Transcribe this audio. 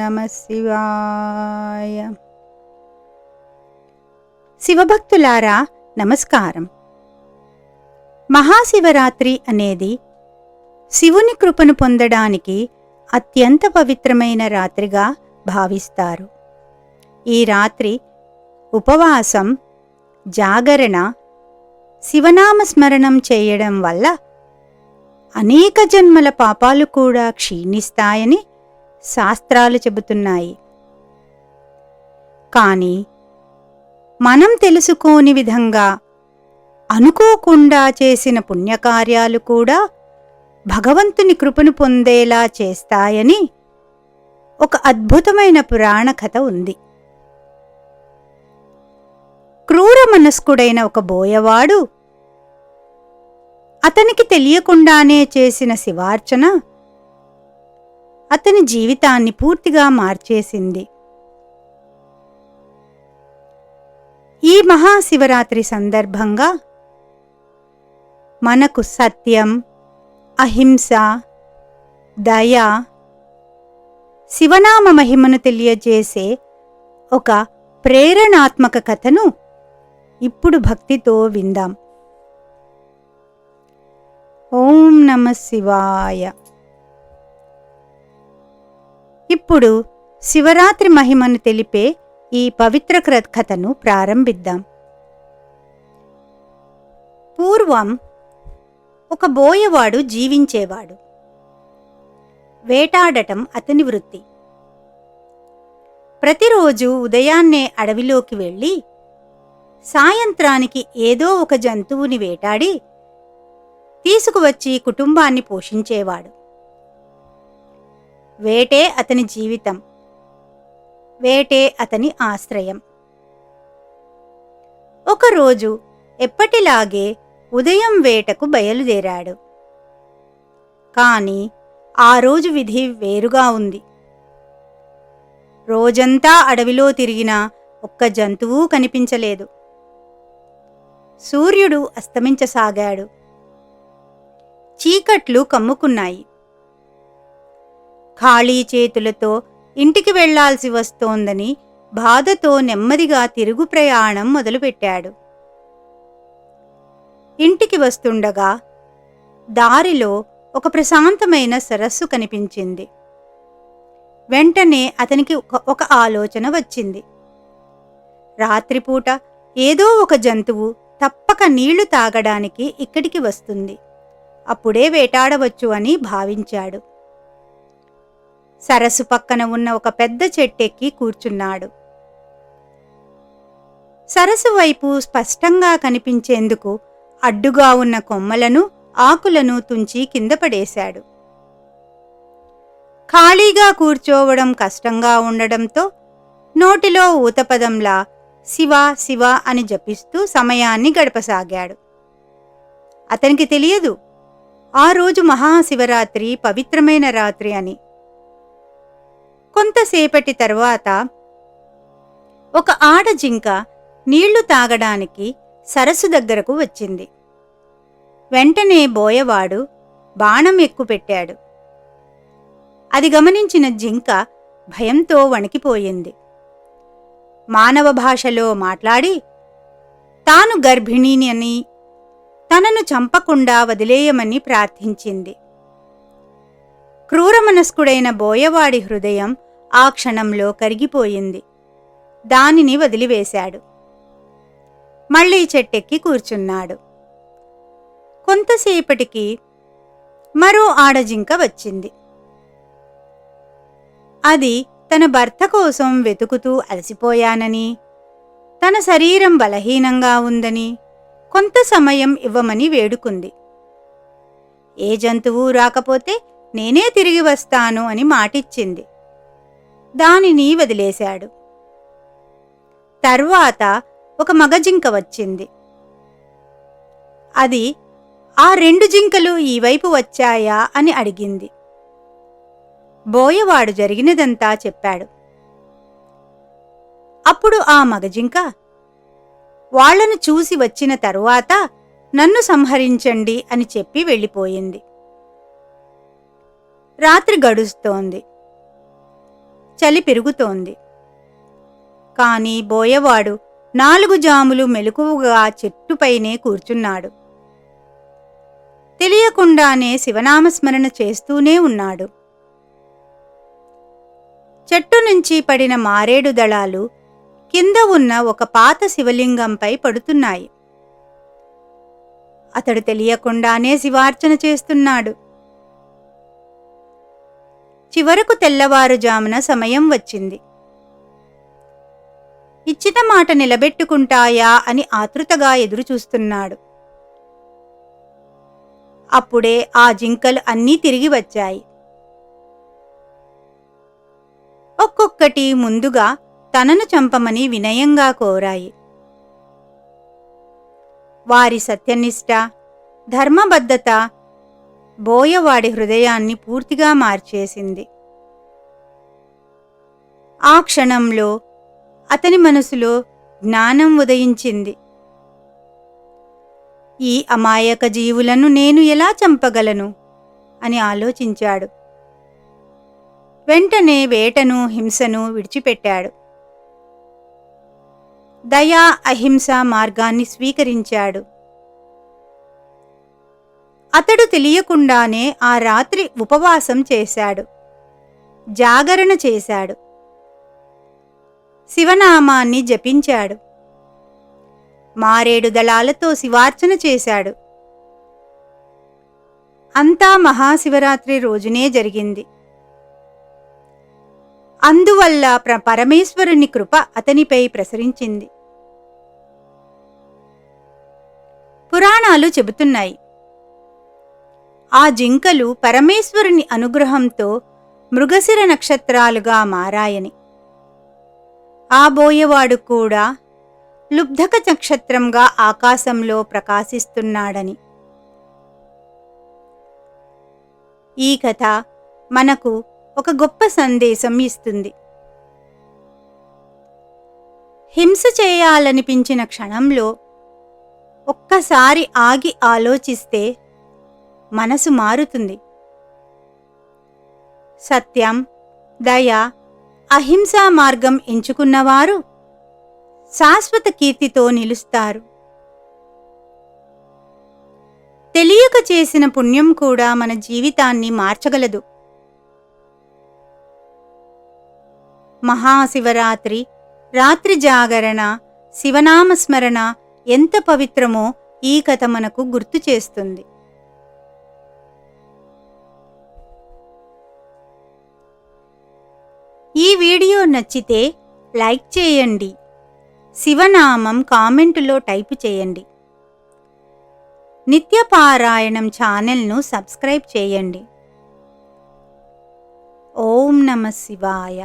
నమః శివాయ. శివభక్తులారా నమస్కారం. మహాశివరాత్రి అనేది శివుని కృపను పొందడానికి అత్యంత పవిత్రమైన రాత్రిగా భావిస్తారు. ఈ రాత్రి ఉపవాసం, జాగరణ, శివనామ స్మరణం చేయడం వల్ల అనేక జన్మల పాపాలు కూడా క్షీణిస్తాయని శాస్త్రాలు చెబుతున్నాయి. కానీ మనం తెలుసుకోని విధంగా అనుకోకుండా చేసిన పుణ్యకార్యాలు కూడా భగవంతుని కృపను పొందేలా చేస్తాయని ఒక అద్భుతమైన పురాణ కథ ఉంది. క్రూర మనస్కుడైన ఒక బోయవాడు అతనికి తెలియకుండానే చేసిన శివార్చన అతని జీవితాన్ని పూర్తిగా మార్చేసింది. ఈ మహాశివరాత్రి సందర్భంగా మనకు సత్యం, అహింస, దయ, శివనామ మహిమను తెలియజేసే ఒక ప్రేరణాత్మక కథను ఇప్పుడు భక్తితో విందాం. ఓం నమః శివాయ. ఇప్పుడు శివరాత్రి మహిమను తెలిపే ఈ పవిత్ర కథను ప్రారంభిద్దాం. పూర్వం ఒక బోయవాడు జీవించేవాడు. వేటాడటం అతని వృత్తి. ప్రతిరోజు ఉదయాన్నే అడవిలోకి వెళ్ళి సాయంత్రానికి ఏదో ఒక జంతువుని వేటాడి తీసుకువచ్చి కుటుంబాన్ని పోషించేవాడు. వేటే అతని జీవితం, వేటే అతని ఆశ్రయం. ఒకరోజు ఎప్పటిలాగే ఉదయం వేటకు బయలుదేరాడు. కాని ఆ రోజు విధి వేరుగా ఉంది. రోజంతా అడవిలో తిరిగినా ఒక్క జంతువు కనిపించలేదు. సూర్యుడు అస్తమించసాగాడు. చీకట్లు కమ్ముకున్నాయి. ఖాళీ చేతులతో ఇంటికి వెళ్లాల్సి వస్తోందని బాధతో నెమ్మదిగా తిరుగు ప్రయాణం మొదలుపెట్టాడు. ఇంటికి వస్తుండగా దారిలో ఒక ప్రశాంతమైన సరస్సు కనిపించింది. వెంటనే అతనికి ఒక ఆలోచన వచ్చింది. రాత్రిపూట ఏదో ఒక జంతువు తప్పక నీళ్లు తాగడానికి ఇక్కడికి వస్తుంది, అప్పుడే వేటాడవచ్చు అని భావించాడు. సరస్సు పక్కన ఉన్న ఒక పెద్ద చెట్టెక్కి కూర్చున్నాడు. సరస్సు వైపు స్పష్టంగా కనిపించేందుకు అడ్డుగా ఉన్న కొమ్మలను, ఆకులను తుంచి కింద పడేశాడు. ఖాళీగా కూర్చోవడం కష్టంగా ఉండడంతో నోటిలో ఊతపదంలా శివ శివ అని జపిస్తూ సమయాన్ని గడపసాగాడు. అతనికి తెలియదు ఆ రోజు మహాశివరాత్రి పవిత్రమైన రాత్రి అని. కొంతసేపటి తరువాత ఒక ఆడజింక నీళ్లు తాగడానికి సరస్సు దగ్గరకు వచ్చింది. వెంటనే బోయవాడు బాణం ఎక్కుపెట్టాడు. అది గమనించిన జింక భయంతో వణికిపోయింది. మానవ భాషలో మాట్లాడి తాను గర్భిణిని అని, తనను చంపకుండా వదిలేయమని ప్రార్థించింది. క్రూరమనస్కుడైన బోయవాడి హృదయం ఆ క్షణంలో కరిగిపోయింది. దానిని వదిలివేశాడు. మళ్లీ చెట్టెక్కి కూర్చున్నాడు. కొంతసేపటికి మరో ఆడజింక వచ్చింది. అది తన భర్త కోసం వెతుకుతూ అలసిపోయానని, తన శరీరం బలహీనంగా ఉందని కొంత సమయం ఇవ్వమని వేడుకుంది. ఏ జంతువు రాకపోతే నేనే తిరిగి వస్తాను అని మాటిచ్చింది. దానిని వదిలేశాడు. తర్వాత ఒక మగజింక వచ్చింది. అది ఆ రెండు జింకలు ఈ వైపు వచ్చాయా అని అడిగింది. బోయవాడు జరిగినదంతా చెప్పాడు. అప్పుడు ఆ మగజింక, వాళ్లను చూసి వచ్చిన తరువాత నన్ను సంహరించండి అని చెప్పి వెళ్ళిపోయింది. రాత్రి గడుస్తోంది. చలి పెరుగుతోంది. కాని బోయవాడు 4 జాములు మెలకువగా చెట్టుపైనే కూర్చున్నాడు. తెలియకుండానే శివనామస్మరణ చేస్తూనే ఉన్నాడు. చెట్టు నుంచి పడిన మారేడు దళాలు కింద ఉన్న ఒక పాత శివలింగంపై పడుతున్నాయి. అతడు తెలియకుండానే శివార్చన చేస్తున్నాడు. చివరకు తెల్లవారుజామున సమయం వచ్చింది. ఇచ్చిన మాట నిలబెట్టుకుంటాయా అని ఆతృతగా ఎదురుచూస్తున్నాడు. అప్పుడే ఆ జింకలు అన్నీ తిరిగి వచ్చాయి. ఒక్కొక్కటి ముందుగా తనను చంపమని వినయంగా కోరాయి. వారి సత్యనిష్ట, ధర్మబద్ధత బోయవాడి హృదయాన్ని పూర్తిగా మార్చేసింది. ఆ క్షణంలో అతని మనసులో జ్ఞానం ఉదయించింది. ఈ అమాయక జీవులను నేను ఎలా చంపగలను అని ఆలోచించాడు. వెంటనే వేటను, హింసను విడిచిపెట్టాడు. దయా, అహింస మార్గాన్ని స్వీకరించాడు. అతడు తెలియకుండానే ఆ రాత్రి ఉపవాసం చేశాడు, జాగరణ చేశాడు, శివనామాన్ని జపించాడు, మారేడు దళాలతో శివార్చన చేశాడు. అంతా మహాశివరాత్రి రోజునే జరిగింది. అందువల్ల పరమేశ్వరుని కృప అతనిపై ప్రసరించింది. పురాణాలు చెబుతున్నాయి, ఆ జింకలు పరమేశ్వరుని అనుగ్రహంతో మృగశిర నక్షత్రాలుగా మారాయని. ఆ బోయవాడు కూడా లుబ్ధక నక్షత్రంగా ఆకాశంలో ప్రకాశిస్తున్నాడని. ఈ కథ మనకు ఒక గొప్ప సందేశం ఇస్తుంది. హింస చేయాలనిపించిన క్షణంలో ఒక్కసారి ఆగి ఆలోచిస్తే మనసు మారుతుంది. సత్యం, దయ, అహింసా మార్గం ఎంచుకున్నవారు శాశ్వత కీర్తితో నిలుస్తారు. తెలియక చేసిన పుణ్యం కూడా మన జీవితాన్ని మార్చగలదు. మహాశివరాత్రి, రాత్రి జాగరణ, శివనామస్మరణ ఎంత పవిత్రమో ఈ కథ మనకు గుర్తు చేస్తుంది. ఈ వీడియో నచ్చితే లైక్ చేయండి. శివనామం కామెంటులో టైపు చేయండి. నిత్యపారాయణం ఛానల్ను సబ్స్క్రైబ్ చేయండి. ఓం నమః శివాయ.